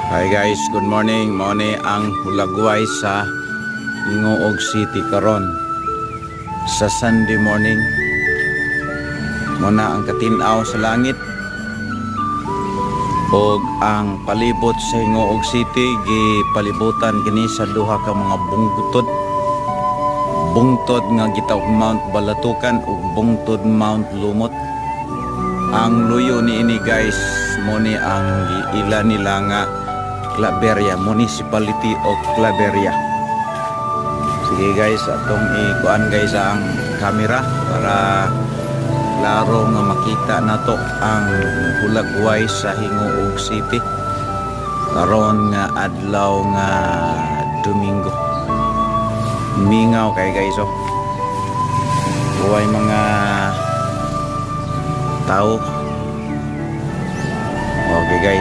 Hi guys, good morning. Mao ni ang hulagway sa Hingoog City karon sa Sunday morning. Muna ang katinaw sa langit og ang palibot sa Hingoog City gipalibutan kini sa duha ka mga bungtod nga gitawag Mount Balatukan ug bungtod Mount Lumot. Ang luyo ni ini guys mo ni ang ila nila nga Claveria, Municipality of Claveria. Sige guys, atong ikuan guys ang camera para klaro nga makita nato ang hulagway sa Hingoog City karon nga adlaw nga Domingo. Mingaw kay guys oh. Buhay mga tao. Okay guys.